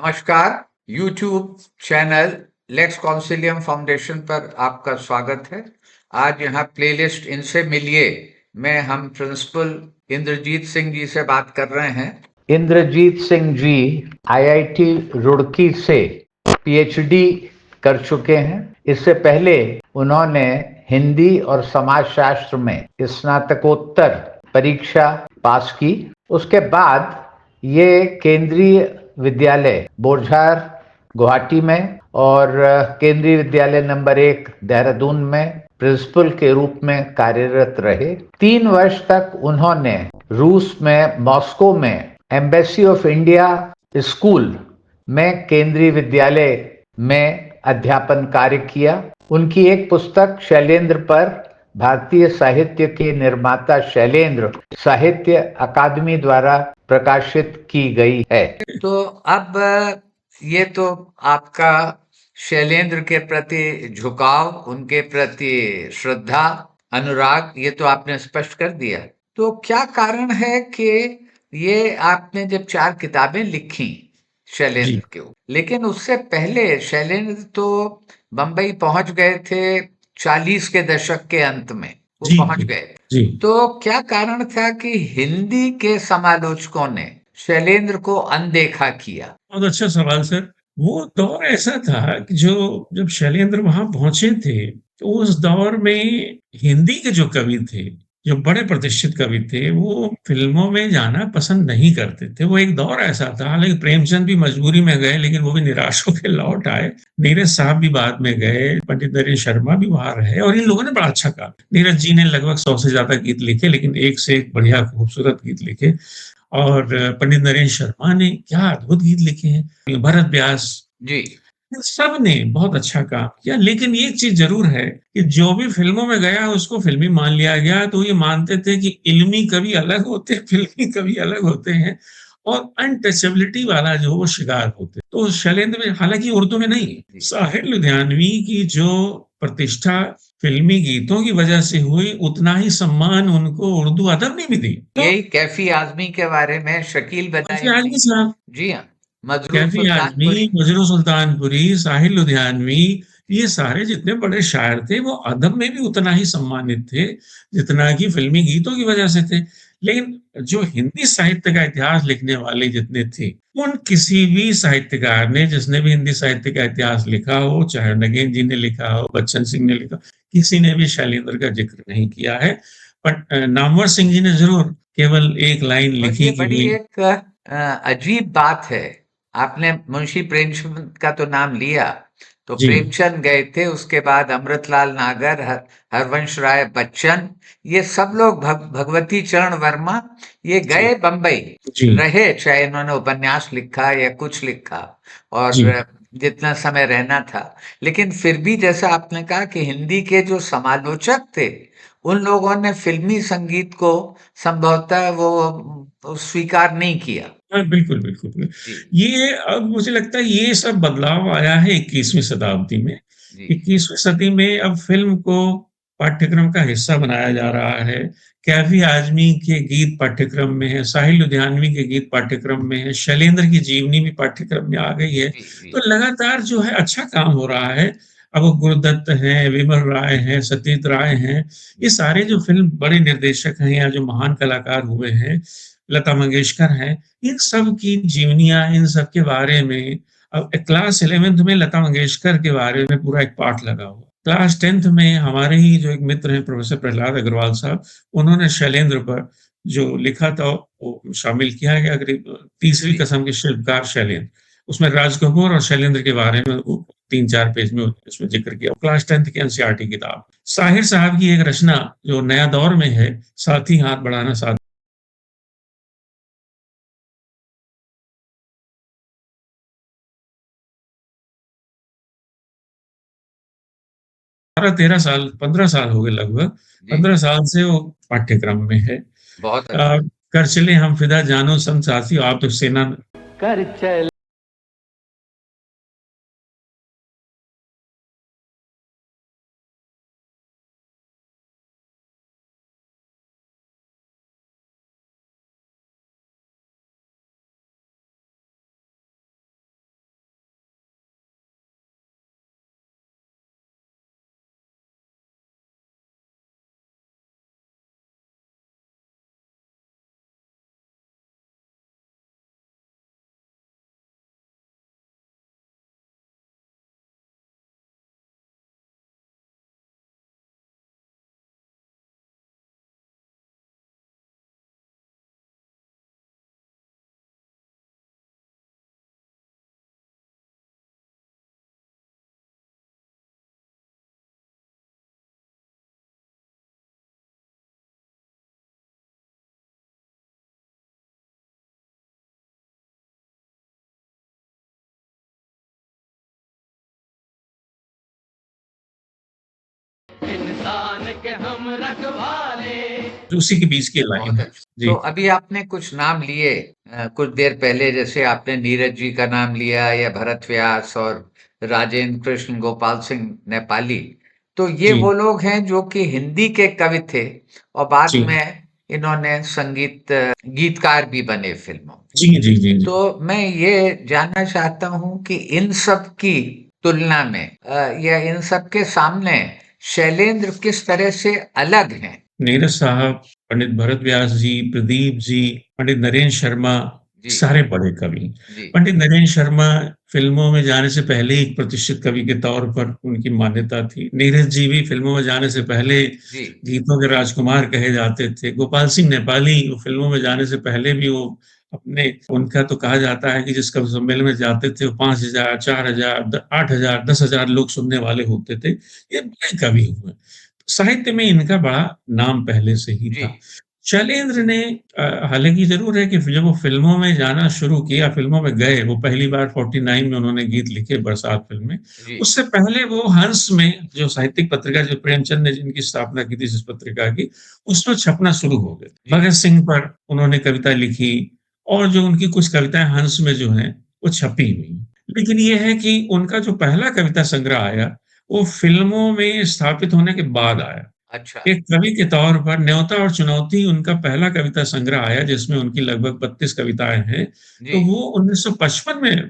नमस्कार। YouTube channel Lex Consilium foundation पर आपका स्वागत है। आज यहाँ प्लेलिस्ट इनसे मिलिए में हम प्रिंसिपल इंद्रजीत सिंह जी से बात कर रहे हैं। इंद्रजीत सिंह जी आईआईटी रुड़की से पीएचडी कर चुके हैं। इससे पहले उन्होंने हिंदी और समाजशास्त्र में स्नातकोत्तर परीक्षा पास की। उसके बाद ये केंद्रीय विद्यालय बोरझार गुवाहाटी में और केंद्रीय विद्यालय नंबर 1 देहरादून में प्रिंसिपल के रूप में कार्यरत रहे। 3 वर्ष तक उन्होंने रूस में मॉस्को में एम्बेसी ऑफ इंडिया स्कूल में केंद्रीय विद्यालय में अध्यापन कार्य किया। उनकी एक पुस्तक शैलेंद्र पर भारतीय साहित्य के निर्माता शैलेंद्र साहित्य अकादमी द्वारा प्रकाशित की गई है। तो अब ये तो आपका शैलेंद्र के प्रति झुकाव, उनके प्रति श्रद्धा, अनुराग, ये तो आपने स्पष्ट कर दिया। तो क्या कारण है कि ये आपने जब 4 किताबें लिखी शैलेंद्र के ऊपर, लेकिन उससे पहले शैलेंद्र तो बंबई पहुंच गए थे 40 के दशक के अंत में वो पहुंच गए। तो क्या कारण था कि हिंदी के समालोचकों ने शैलेंद्र को अनदेखा किया? बहुत अच्छा सवाल सर। वो दौर ऐसा था कि जो जब शैलेंद्र वहां पहुंचे थे तो उस दौर में हिंदी के जो कवि थे, जो बड़े प्रतिष्ठित कवि थे, वो फिल्मों में जाना पसंद नहीं करते थे। वो एक दौर ऐसा था। हालांकि प्रेमचंद भी मजबूरी में गए, लेकिन वो भी निराश होकर लौट आए। नीरज साहब भी बाद में गए, पंडित नरेंद्र शर्मा भी वहां रहे, और इन लोगों ने बड़ा अच्छा काम। नीरज जी ने लगभग 100 से ज्यादा गीत लिखे, लेकिन एक से एक बढ़िया खूबसूरत गीत लिखे। और पंडित नरेंद्र शर्मा ने क्या अद्भुत गीत लिखे हैं, भरत व्यास जी सब ने बहुत अच्छा काम किया। लेकिन एक चीज जरूर है कि जो भी फिल्मों में गया उसको फिल्मी मान लिया गया। तो ये मानते थे कि इल्मी कवि अलग होते हैं, फिल्मी कवि अलग होते हैं, और अनटचेबिलिटी वाला जो वो शिकार होते। तो शैलेंद्र में, हालांकि उर्दू में नहीं, साहिर लुधियानवी की जो प्रतिष्ठा फिल्मी गीतों की वजह से हुई, उतना ही सम्मान उनको उर्दू अदब ने भी दी। तो यही कैफी आजमी के बारे में शकील कैफी बताएंगे? आजमी साहब, जी हाँ, मजरूह कैफी आजमी, सुल्तानपुरी। मजरू सुल्तानपुरी, साहिर लुधियानवी, ये सारे जितने बड़े शायर थे वो अदब में भी उतना ही सम्मानित थे जितना कि फिल्मी गीतों की वजह से थे। लेकिन जो हिंदी साहित्य का इतिहास लिखने वाले जितने थे, उन किसी भी साहित्यकार ने, जिसने भी हिंदी साहित्य का इतिहास लिखा हो, चाहे नगेन जी ने लिखा हो, बच्चन सिंह ने लिखा, किसी ने भी शैलेंद्र का जिक्र नहीं किया है। बट नामवर सिंह जी ने जरूर केवल एक लाइन और लिखी ये कि बड़ी भाई। एक अजीब बात है। आपने मुंशी प्रेमचंद का तो नाम लिया, तो जी प्रेमचंद गए थे, उसके बाद अमृतलाल नागर, हरवंश राय बच्चन, ये सब लोग, भगवती चरण वर्मा, ये जी गए बंबई, जी रहे, चाहे इन्होंने उपन्यास लिखा या कुछ लिखा, और जी जितना समय रहना था। लेकिन फिर भी जैसा आपने कहा कि हिंदी के जो समालोचक थे, उन लोगों ने फिल्मी संगीत को संभवतः वो स्वीकार नहीं किया। हाँ, बिल्कुल, बिल्कुल, बिल्कुल। जी, ये अब मुझे लगता है ये सब बदलाव आया है 21वीं शताब्दी में। जी, 21वीं सदी में अब फ़िल्म को पाठ्यक्रम का हिस्सा बनाया जा रहा है। कैफ़ी आज़मी के गीत पाठ्यक्रम में हैं, साहिल लुधियानवी के गीत पाठ्यक्रम में हैं, शैलेंद्र की जीवनी भी पाठ्यक्रम में आ गई है। जी, जी, तो लगातार जो है अच्छा काम हो रहा है। अब वो गुरुदत्त हैं, विमल राय हैं, सत्यजीत राय हैं, ये सारे जो फ़िल्म बड़े निर्देशक हैं या जो महान कलाकार हुए हैं, लता मंगेशकर हैं, इन सब की जीवनियाँ, इन सब के बारे में अब क्लास 11th में लता मंगेशकर के बारे में पूरा एक पाठ लगा हुआ। क्लास 10th में हमारे ही जो एक मित्र हैं प्रोफेसर प्रहलाद अग्रवाल साहब, उन्होंने शैलेंद्र पर जो लिखा था वो शामिल किया गया, करीब तीसरी जी। कसम के शिल्पकार शैलेंद्र। उसमें राज कपूर और शैलेंद्र के बारे में वो 3-4 पेज में उसमें जिक्र किया। क्लास 10th की एनसीईआरटी किताब। साहिर साहब की एक रचना जो नया दौर में है, साथी हाथ बढ़ाना साथ। 12-13 साल, 15 साल हो गए लगभग। जी, 15 साल से वो पाठ्यक्रम में है। बहुत अच्छा। अ, कर चले हम फिदा जानो संग साथियों, आप तो सेना कर चले उसी के बीच की लाइन बहुत है। अच्छा। तो जी, अभी आपने कुछ नाम लिए कुछ देर पहले, जैसे आपने नीरज जी का नाम लिया या भरत व्यास और राजेंद्र कृष्ण, गोपाल सिंह नेपाली। तो ये जी, वो लोग हैं जो कि हिंदी के कवि थे और बाद जी। में इन्होंने संगीत गीतकार भी बने फिल्मों में। जी, जी, जी, जी। तो मैं ये जानना चाहता हूँ कि इन सब की तुलना में या इन सब के सामने शैलेंद्र किस तरह से अलग हैं? नीरज साहब, पंडित भरत व्यास जी, प्रदीप जी, पंडित नरेंद्र शर्मा, जी, सारे बड़े कवि। जी, पंडित नरेंद्र शर्मा फ़िल्मों में जाने से पहले ही एक प्रतिष्ठित कवि के तौर पर उनकी मान्यता थी। नीरज जी भी फ़िल्मों में जाने से पहले जी, गीतों के राजकुमार कहे जाते थे। गोपाल सिंह नेपाली वो फ़िल्मों में जाने से पहले भी वो अपने उनका तो कहा जाता है कि जिस कवि सम्मेलन में जाते थे, वो 5,000, 4,000, 8,000, 10,000 लोग सुनने वाले होते थे। ये बड़े कवि हुए। साहित्य में इनका बड़ा नाम पहले से ही जी, था। शैलेंद्र ने हालाँकि ज़रूर है कि जब वो फ़िल्मों में जाना शुरू किया, फ़िल्मों में गए, वो पहली बार 49 में उन्होंने गीत लिखे बरसात फ़िल्म में। जी, उससे पहले वो हंस में जो साहित्यिक पत्रिका जो प्रेमचंद ने जिनकी स्थापना की थी जिस पत्रिका की, उसमें छपना शुरू हो गए। जी, भगत सिंह पर उन्होंने कविता लिखी और जो उनकी कुछ कविताएँ हंस में जो हैं, वो छपी हुई हैं। लेकिन ये है कि उनका जो पहला कविता संग्रह आया, वो फ़िल्मों में स्थापित होने के बाद आया। अच्छा, एक कवि के तौर पर न्योता और चुनौती उनका पहला कविता संग्रह आया जिसमें उनकी लगभग 32 कविताएँ हैं। जी, तो वो 1955 में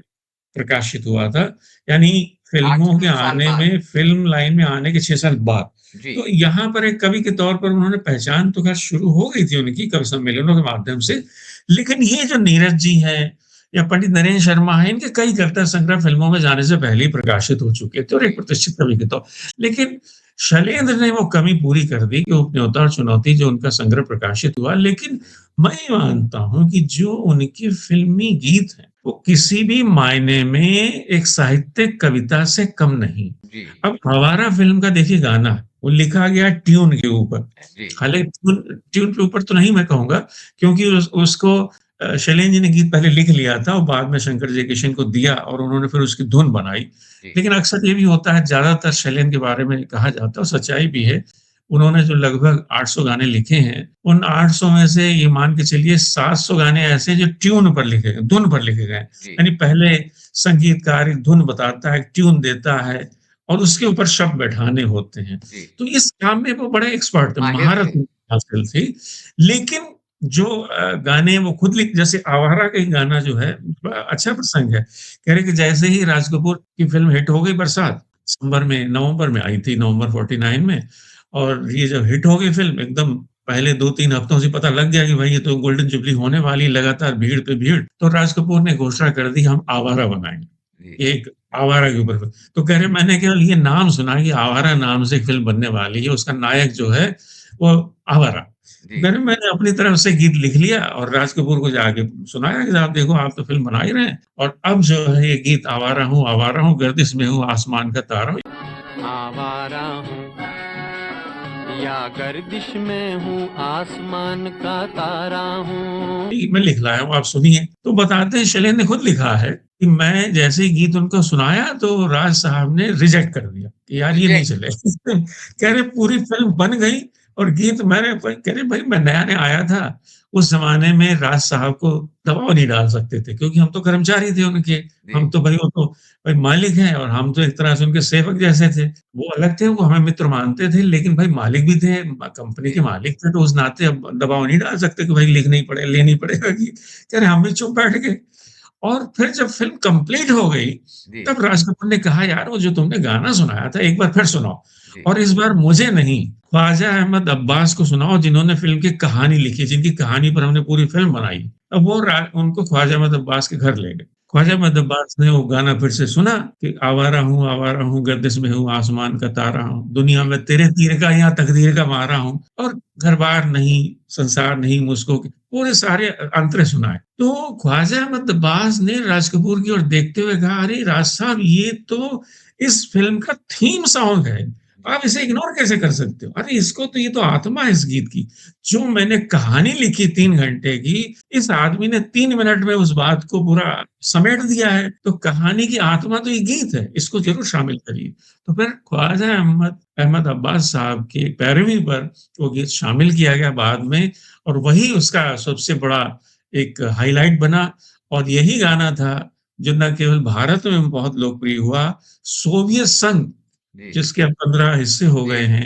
प्रकाशित हुआ था, यानी फ़िल्मों के 8-9 साल आने बाद। में फ़िल्म लाइन में आने के 6 साल बाद। जी, तो यहाँ पर एक कवि के तौर पर उन्होंने पहचान तो ख़ैर शुरू हो गई थी उनकी कवि सम्मेलनों के माध्यम से, लेकिन ये जो नीरज जी हैं या पंडित नरेंद्र शर्मा हैं, इनके कई कविता संग्रह फ़िल्मों में जाने से पहले ही प्रकाशित हो चुके थे और जी, एक प्रतिष्ठित कवि के तौर लेकिन शैलेंद्र ने वो कमी पूरी कर दी कि उपन्योता और चुनौती जो उनका संग्रह प्रकाशित हुआ, लेकिन मैं मानता हूँ कि जो उनके फ़िल्मी गीत हैं, वो किसी भी मायने में एक साहित्यिक कविता से कम नहीं। जी, अब आवारा फ़िल्म का देखिए गाना, वो लिखा गया ट्यून के ऊपर। जी, हालाँकि ट्यून ट्यून के ऊपर तो नहीं मैं कहूँगा क्योंकि उसको शैलेंद्र जी ने गीत पहले लिख लिया था और बाद में शंकर जयकिशन को दिया और उन्होंने फिर उसकी धुन बनाई। जी, लेकिन अक्सर ये भी होता है, ज़्यादातर शैलेंद्र के बारे में कहा जाता है और सच्चाई भी है। उन्होंने जो लगभग 800 गाने लिखे हैं, उन 800 में से ये मान के चलिए 700 गाने ऐसे हैं जो ट्यून पर लिखे गए, धुन पर लिखे गए हैं। जी, यानी पहले संगीतकार एक धुन बताता है, ट्यून देता है और उसके ऊपर शब्द बैठाने होते हैं। जी, तो इस काम में वो बड़े एक्सपर्ट थे, माहिर महारत थे। हासिल थी। लेकिन जो गाने वो खुद लिख जैसे आवारा का ही गाना जो है, बड़ा अच्छा प्रसंग है। कह रहे कि जैसे ही राज कपूर की फ़िल्म हिट हो गई बरसात, नवंबर में आई थी, नवंबर 49 में और ये जब हिट हो गई फ़िल्म एकदम पहले 2-3 हफ्तों से पता लग गया कि भाई ये तो गोल्डन जुबली होने वाली, लगातार भीड़ पे भीड़। तो राज कपूर ने घोषणा कर दी हम आवारा जी, बनाएँगे। एक आवारा के ऊपर तो कह रहे मैंने केवल ये नाम सुना है कि आवारा नाम से एक फ़िल्म बनने वाली है, उसका नायक जो है वो आवारा। तो जी, कह रहे मैंने अपनी तरफ से गीत लिख लिया और राज कपूर को जाके सुनाया कि साहब देखो आप तो फ़िल्म बना ही रहे हैं और अब जो है ये गीत आवारा हूँ, गर्दिश में हूँ, आसमान का तारा हूँ। आवारा हूँ या गर्दिश में हूँ, आसमान का तारा हूँ। ये मैं लिख लाया हूँ, आप सुनिए। तो बताते हैं शैलेंद्र ने खुद लिखा है कि मैं जैसे ही गीत उनको सुनाया तो राज साहब ने रिजेक्ट कर दिया कि यार ये नहीं रिजेक्ट। चले। कह जी, रहे पूरी फ़िल्म बन गई और गीत मैंने कह रहे भाई मैं नया-नया आया था। उस ज़माने में राज साहब को दबाव नहीं डाल सकते थे क्योंकि हम तो कर्मचारी थे उनके। जी, हम तो भाई वो तो भाई मालिक हैं और हम तो एक तरह से उनके सेवक जैसे थे। वो अलग थे, वो हमें मित्र मानते थे लेकिन भाई मालिक भी थे, कंपनी के जी, मालिक थे तो उस नाते अब दबाव नहीं डाल सकते कि भाई लिखना ही पड़ेगा, लेना ही पड़ेगा गीत। कह रहे हम भी चुप बैठ गए और फिर जब फ़िल्म कंप्लीट हो गई, जी, तब राज कपूर ने कहा यार वो जो तुमने गाना सुनाया था एक बार फिर सुनाओ जी, और इस बार मुझे नहीं, ख्वाजा अहमद अब्बास को सुनाओ जिन्होंने फ़िल्म की कहानी लिखी, जिनकी कहानी पर हमने पूरी फ़िल्म बनाई। अब वो उनको ख्वाजा अहमद अब्बास के घर ले गए। ख्वाजा अहमद अब्बास ने वो गाना फिर से सुना कि आवारा हूँ, गर्दिश में हूँ, आसमान का तारा हूँ, दुनिया जी, में तेरे तीर का यहाँ तकदीर का मारा हूँ और घर-बार नहीं, संसार नहीं मुझको पूरे सारे अंतरे सुनाए। तो ख्वाजा अहमद अब्बास ने राज कपूर की ओर देखते हुए कहा, "अरे राज साहब ये तो इस फ़िल्म का थीम सॉन्ग है। आप इसे इग्नोर कैसे कर सकते हो? अरे इसको तो ये तो आत्मा है इस गीत की। जो मैंने कहानी लिखी 3 घंटे की, इस आदमी ने 3 मिनट में उस बात को पूरा समेट दिया है। तो कहानी की आत्मा तो ये गीत है, इसको ज़रूर शामिल करिए। तो फिर ख्वाजा अहमद अहमद अब्बास साहब की पैरवी पर वो गीत शामिल किया गया बाद में, और वही उसका सबसे बड़ा एक हाइलाइट बना। और यही गाना था जो न केवल भारत में बहुत लोकप्रिय हुआ, सोवियत संघ जी जिसके अब 15 हिस्से हो जी गए हैं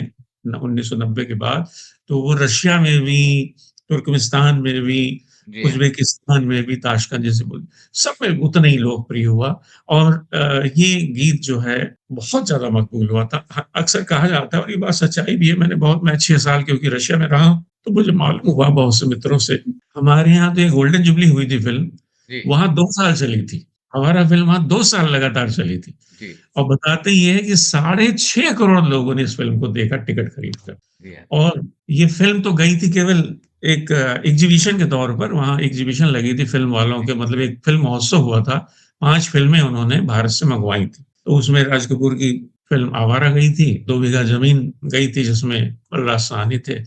1990 के बाद, तो वो रशिया में भी, तुर्कमेनिस्तान में भी, जी हाँ उज़्बेकिस्तान में भी, ताशकंद जैसे मुल्क, सब में उतना ही लोकप्रिय हुआ। और ये गीत जो है बहुत ज़्यादा मकबूल हुआ था। अक्सर कहा जाता है, और ये बात सच्चाई भी है, मैं 6 साल क्योंकि रशिया में रहा हूँ, तो मुझे मालूम हुआ बहुत से मित्रों से। हमारे यहाँ तो ये गोल्डन जुबली हुई थी फ़िल्म, जी वहाँ 2 साल चली थी। हमारा फ़िल्म वहाँ 2 साल लगातार चली थी। जी और बताते ये हैं कि 6.5 करोड़ लोगों ने इस फ़िल्म को देखा टिकट खरीद कर। जी हाँ और ये फ़िल्म तो गई थी केवल एक एग्ज़िबिशन के तौर पर, वहाँ एग्ज़िबिशन लगी थी फ़िल्म वालों के, मतलब एक फ़िल्म महोत्सव हुआ था। 5 फ़िल्में उन्होंने भारत से मँगवाई थी। तो उसमें राज कपूर की फ़िल्म आवारा गई थी, 2 बीघा ज़मीन गई थी जिसमें बलराज साहनी थे,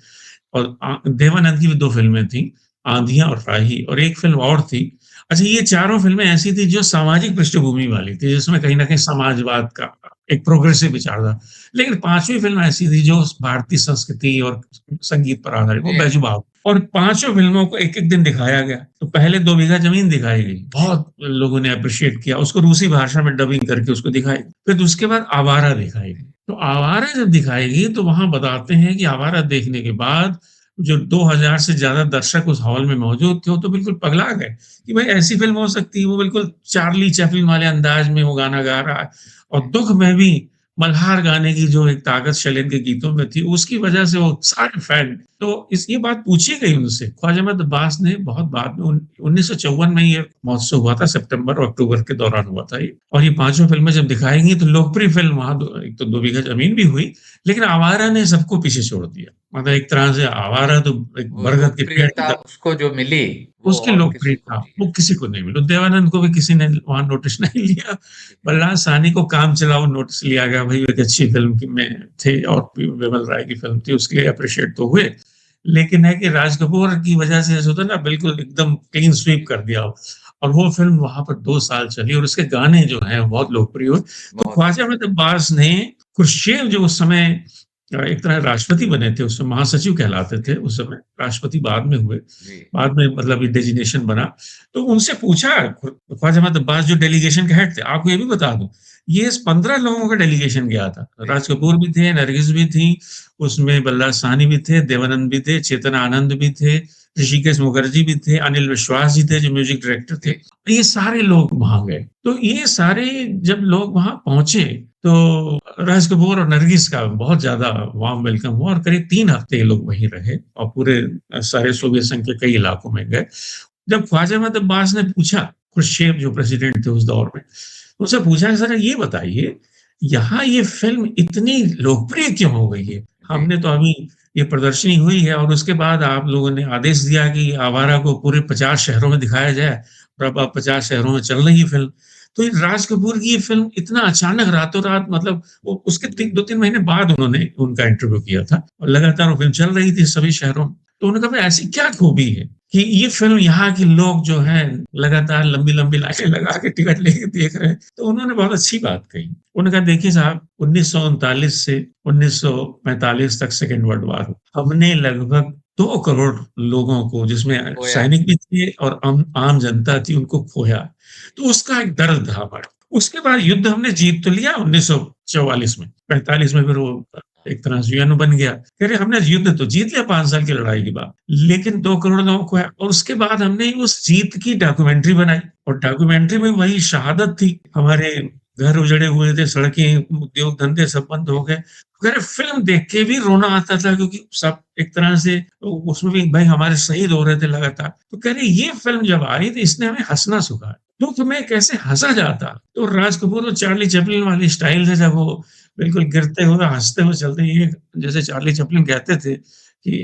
और देवानंद की भी 2 फ़िल्में थीं, आँधियाँ और राही, और एक फ़िल्म और थी। अच्छा, ये चारों फ़िल्में ऐसी थी जो सामाजिक पृष्ठभूमि वाली थी, जिसमें कहीं न कहीं समाजवाद का एक प्रोग्रेसिव विचार था। लेकिन 5वीं फ़िल्म ऐसी थी जो भारतीय संस्कृति और संगीत पर आधारित, वो जी हाँ बेजुबान। और पाँचों फ़िल्मों को एक-एक दिन दिखाया गया। तो पहले 2 बीघा ज़मीन दिखाई गई, बहुत लोगों ने एप्रिशिएट किया, उसको रूसी भाषा में डबिंग करके उसको दिखाई। फिर उसके बाद आवारा दिखाई गई। तो आवारा जब दिखाई गई तो वहाँ बताते हैं कि आवारा देखने के बाद जो 2000 से ज़्यादा दर्शक उस हॉल में मौजूद थे, वो तो बिल्कुल पगला गए कि भाई ऐसी फ़िल्म हो सकती है। वो बिल्कुल चार्ली चैपलिन वाले अंदाज़ में वो गाना गा रहा है, और दुःख में भी मल्हार गाने की जो एक ताकत शैलेंद्र के गीतों में थी, उसकी वजह से वो सारे फैन। तो इस ये बात पूछी गई उनसे, ख्वाजा अहमद अब्बास ने बहुत बाद में 1954 में ये महोत्सव हुआ था, सितंबर और अक्टूबर के दौरान हुआ था ये। और ये पाँचों फ़िल्में जब दिखाई गई तो लोकप्रिय फ़िल्म वहाँ दो एक तो 2 बीघा ज़मीन भी हुई, लेकिन आवारा ने सबको पीछे छोड़ दिया। मतलब एक तरह से आवारा तो एक वो बरगद के पेड़ की लोकप्रियता तरह, उसको जो मिली वो उसकी और किसी को लोकप्रियता नहीं वो है किसी को नहीं मिली। देवानंद को भी किसी ने वहाँ नोटिस नहीं लिया। ठीक है बलराज साहनी को काम चलाओ नोटिस लिया गया, भई एक अच्छी फ़िल्म की में थे, और विमल राय की फ़िल्म थी, उसके लिए एप्रिशिएट तो हुए। लेकिन है कि राज कपूर की वजह से ऐसा होता है ना, बिल्कुल एकदम क्लीन स्वीप कर दिया हो। और वो फ़िल्म वहाँ पर 2 साल चली, और उसके गाने जो हैं बहुत लोकप्रिय हुए। तो बहुत ख्वाजा अहमद अब्बास ने खुर्शीद, जो उस समय एक तरह राष्ट्रपति बने थे, उस समय महासचिव कहलाते थे, जी उस समय राष्ट्रपति बाद में हुए। जी बाद में मतलब ये डेज़िग्नेशन बना। तो उनसे पूछा, ख्वाजा अहमद अब्बास जो डेलीगेशन के हेड थे, आपको ये भी बता दूँ, ये 15 लोगों का डेलीगेशन गया था। जी राज कपूर भी थे, नरगिस भी थी, उसमें बलराज साहनी भी थे, देवानंद भी थे, चेतन आनंद भी थे, ऋषिकेश मुखर्जी भी थे, अनिल विश्वास जी थे जो म्यूज़िक डायरेक्टर थे। जी तो ये सारे लोग वहाँ गए। तो ये सारे जब लोग वहाँ पहुँचे, तो राज कपूर और नरगिस का बहुत ज़्यादा वार्म वेलकम हुआ, और करीब 3 हफ्ते ये लोग वहीं रहे, और पूरे सारे सोवियत संघ के कई इलाकों में गए। जब ख्वाजा अहमद अब्बास ने पूछा, खुर्शीद जो प्रेसिडेंट थे उस दौर में, उनसे पूछा कि ज़रा ये बताइए, यहाँ ये फ़िल्म इतनी लोकप्रिय क्यों हो गई है? जी हमने तो अभी ये प्रदर्शनी हुई है, और उसके बाद आप लोगों ने आदेश दिया कि आवारा को पूरे 50 शहरों में दिखाया जाए, और अब 50 शहरों में चल रही है फ़िल्म। तो ये राज कपूर की ये फ़िल्म इतना अचानक रातों-रात, मतलब वो उसके 2-3 महीने बाद उन्होंने उनका इंटरव्यू किया था, और लगातार वो फ़िल्म चल रही थी सभी शहरों में। तो उन्होंने कहा, "भई ऐसी क्या खूबी है कि ये फ़िल्म यहाँ के लोग जो हैं लगातार लंबी-लंबी लाइनें लगा के टिकट लेके देख रहे हैं?" तो उन्होंने बहुत अच्छी बात कही। उन्होंने कहा, "देखिए साहब, 1939 से 1945 तक सेकंड वर्ल्ड वार हुआ। हमने लगभग 2 करोड़ लोगों को, जिसमें खोया सैनिक भी थे और आम जनता थी, उनको खोया। तो उसका एक दर्द था हमारा। उसके बाद युद्ध हमने जीत तो लिया 1944 में, 45 में फिर वो एक तरह से यूएनओ बन गया। कह रहे हमने युद्ध तो जीत लिया 5 साल की लड़ाई के बाद, लेकिन 2 करोड़ लोगों को है, और उसके बाद हमने उस जीत की डॉक्यूमेंट्री बनाई, और डॉक्यूमेंट्री में वही शहादत थी। हमारे घर उजड़े हुए थे, सड़कें, उद्योग धंधे सब बंद हो गए। कह रहे फ़िल्म देख के भी रोना आता था, क्योंकि सब एक तरह से उसमें भी भाई हमारे शहीद हो रहे थे लगातार। तो कह रहे ये फ़िल्म जब आई तो इसने हमें हँसना सिखाया। दुःख में कैसे हँसा जाता। तो राज कपूर तो चार्ली चैपलिन वाली स्टाइल से जब वो बिल्कुल गिरते हुए, हँसते हुए चलते, ये जैसे चार्ली चैपलिन कहते थे कि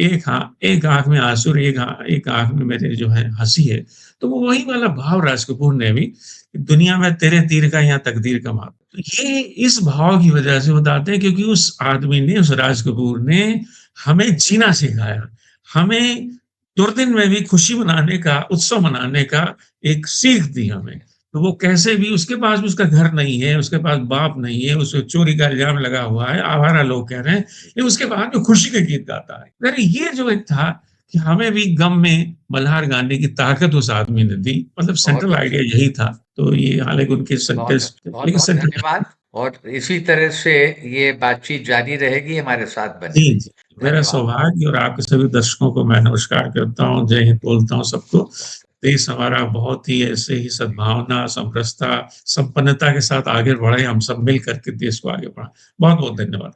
एक आँख में आँसू और एक आँख में मेरे जो है हँसी है। तो वो वही वाला भाव राज कपूर ने भी, दुनिया में तेरे तीर का या तकदीर का माप। तो ये इस भाव की वजह से बताते हैं, क्योंकि उस आदमी ने, उस राज कपूर ने हमें जीना सिखाया। हमें दुर्दिन में भी खुशी मनाने का, उत्सव मनाने का एक सीख दी हमें। तो वो कैसे भी, उसके पास भी उसका घर नहीं है, उसके पास बाप नहीं है, उसे चोरी का इल्ज़ाम लगा हुआ है, आवारा लोग कह रहे हैं, लेकिन उसके बाद भी खुशी के गीत गाता है। यानी ये जो एक था कि हमें भी गम में मल्हार गाने की ताकत उस आदमी ने दी। मतलब बहुत सेंट्रल अच्छा, आइडिया यही था। तो ये हालाँकि उनके सेंटेंस, बहुत लेकिन बहुत सेंट्रल धन्यवाद। और इसी तरह से ये बातचीत जारी रहेगी, हमारे साथ बने जी, रहिए। जी। मेरा धन्यवाद। सौभाग्य, और आपके सभी दर्शकों को मैं नमस्कार करता हूँ, जय हिंद बोलता हूँ सबको। देश हमारा बहुत ही ऐसे ही सद्भावना, समरसता, संपन्नता के साथ आगे बढ़े, हम सब मिल कर के देश को आगे बढ़ाएँ। बहुत-बहुत धन्यवाद।